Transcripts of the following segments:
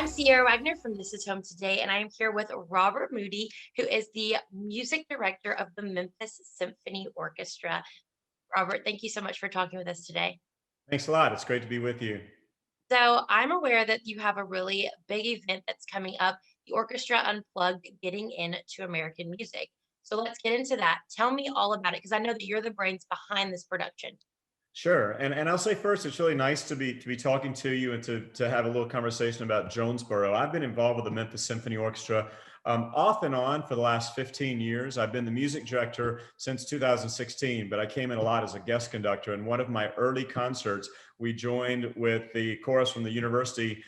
I'm Sierra Wagner from This Is Home Today, and I am here with Robert Moody, who is the music director of the Memphis Symphony Orchestra. Robert, thank you so much for talking with us today. Thanks a lot. It's great to be with you. So, I'm aware that you have a really big event that's coming up, the Orchestra Unplugged, getting into American music. So, let's get into that. Tell me all about it, because I know that you're the brains behind this production. Sure. And I'll say first, it's really nice to be talking to you and to have a little conversation about Jonesboro. I've been involved with the Memphis Symphony Orchestra off and on for the last 15 years. I've been the music director since 2016, but I came in a lot as a guest conductor. And one of my early concerts, we joined with the chorus from the university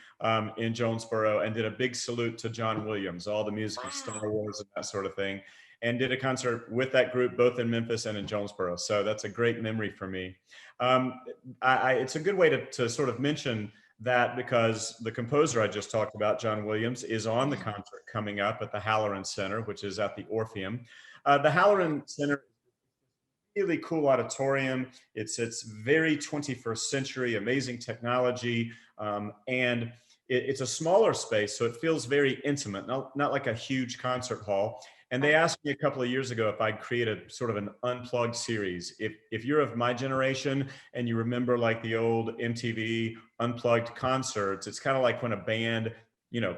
in Jonesboro and did a big salute to John Williams, all the music of Star Wow. Wars and that sort of thing, and did a concert with that group both in Memphis and in Jonesboro. So that's a great memory for me. Um, it's a good way to sort of mention that because the composer I just talked about, John Williams, is on the Mhm. concert coming up at the Halloran Center, which is at the Orpheum. The Halloran Center, really cool auditorium. It's very 21st century, amazing technology, and it's a smaller space, so it feels very intimate, not like a huge concert hall. And they asked me a couple of years ago if I'd create a sort of an unplugged series. If you're of my generation and you remember like the old MTV unplugged concerts, it's kind of like when a band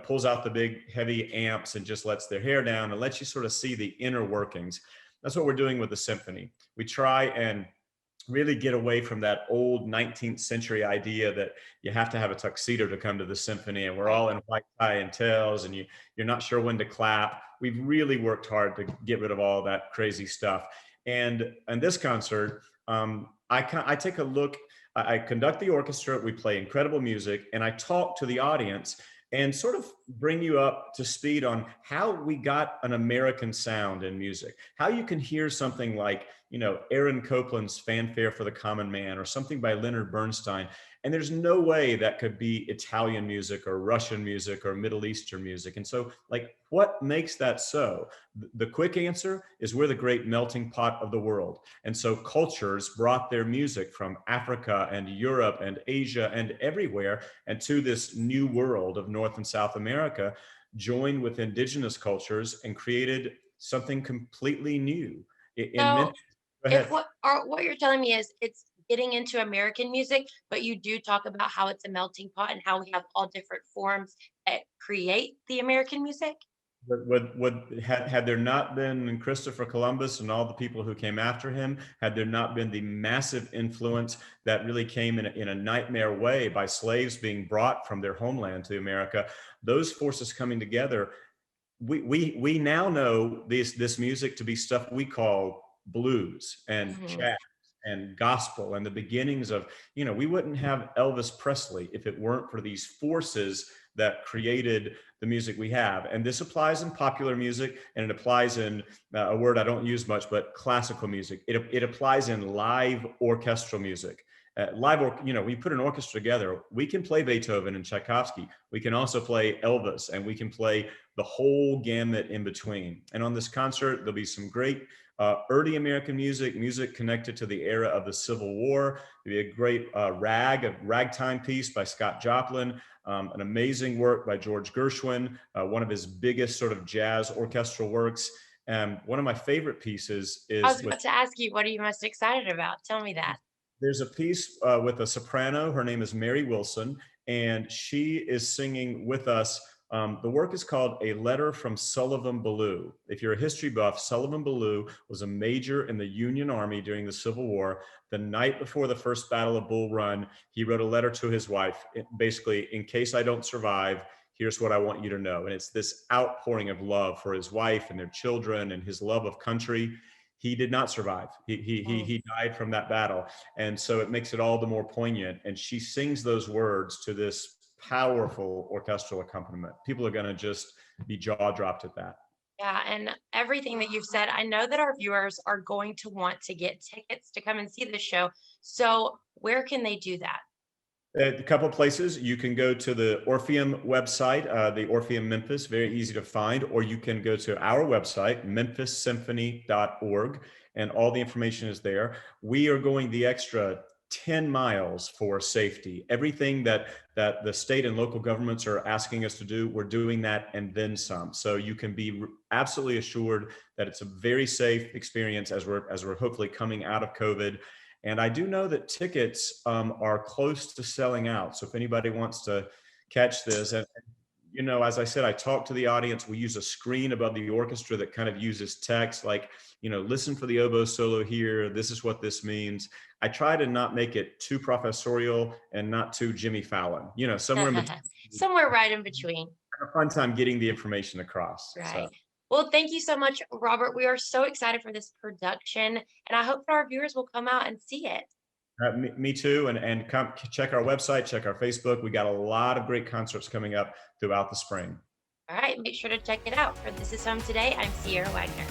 pulls out the big heavy amps and just lets their hair down and lets you sort of see the inner workings. That's what we're doing with the symphony. We try and really get away from that old 19th century idea that you have to have a tuxedo to come to the symphony and we're Right. all in white tie and tails and you're not sure when to clap. We've really worked hard to get rid of all that crazy stuff. And this concert, I take a look. I conduct the orchestra. We play incredible music, and I talk to the audience and sort of bring you up to speed on how we got an American sound in music. How you can hear something like, Aaron Copland's Fanfare for the Common Man or something by Leonard Bernstein. And there's no way that could be Italian music or Russian music or Middle Eastern music. And so, like, what makes that so? The quick answer is we're the great melting pot of the world. And so cultures brought their music from Africa and Europe and Asia and everywhere and to this new world of North and South America, joined with indigenous cultures and created something completely new. In So, Memphis, go if ahead. what you're telling me is it's getting into American music, but you do talk about how it's a melting pot and how we have all different forms that create the American music? Had there not been Christopher Columbus and all the people who came after him, had there not been the massive influence that really came in a nightmare way by slaves being brought from their homeland to America, those forces coming together, we now know this music to be stuff we call blues and Mhm. jazz and gospel and the beginnings of, we wouldn't have Elvis Presley if it weren't for these forces that created the music we have. And this applies in popular music, and it applies in a word I don't use much, but classical music. It applies in live orchestral music. We put an orchestra together. We can play Beethoven and Tchaikovsky. We can also play Elvis, and we can play the whole gamut in between. And on this concert, there'll be some great early American music connected to the era of the Civil War. There'll be a great a ragtime piece by Scott Joplin, an amazing work by George Gershwin, one of his biggest sort of jazz orchestral works. And one of my favorite pieces I was is with about to ask you, what are you most excited about? Tell me that. there's a piece with a soprano. Her name is Mary Wilson, and she is singing with us. The work is called A Letter from Sullivan Ballou. If you're a history buff, Sullivan Ballou was a major in the Union Army during the Civil War. The night before the first Battle of Bull Run, he wrote a letter to his wife, basically, in case I don't survive, here's what I want you to know. And it's this outpouring of love for his wife and their children and his love of country. He did not survive. Mm. He died from that battle, and so it makes it all the more poignant. And she sings those words to this powerful orchestral accompaniment. People are going to just be jaw dropped at that. Yeah, and everything that you've said, I know that our viewers are going to want to get tickets to come and see the show. So, where can they do that? A couple places you can go to the Orpheum website, the Orpheum Memphis, very easy to find, or you can go to our website, memphissymphony.org, and all the information is there. We are going the extra 10 miles for safety. Everything that the state and local governments are asking us to do, we're doing that and then some. So you can be absolutely assured that it's a very safe experience as we're hopefully coming out of COVID. And I do know that tickets are close to selling out. So if anybody wants to catch this, and as I said, I talk to the audience. We use a screen above the orchestra that kind of uses text like, listen for the oboe solo here. This is what this means. I try to not make it too professorial and not too Jimmy Fallon, somewhere in between. Somewhere right in between. Have a fun time getting the information across. So Right. Well, thank you so much, Robert. We are so excited for this production, and I hope that our viewers will come out and see it. me too. And come check our website, check our Facebook. We got a lot of great concerts coming up throughout the spring. All right, make sure to check it out. For This Is Home Today, I'm Sierra Wagner.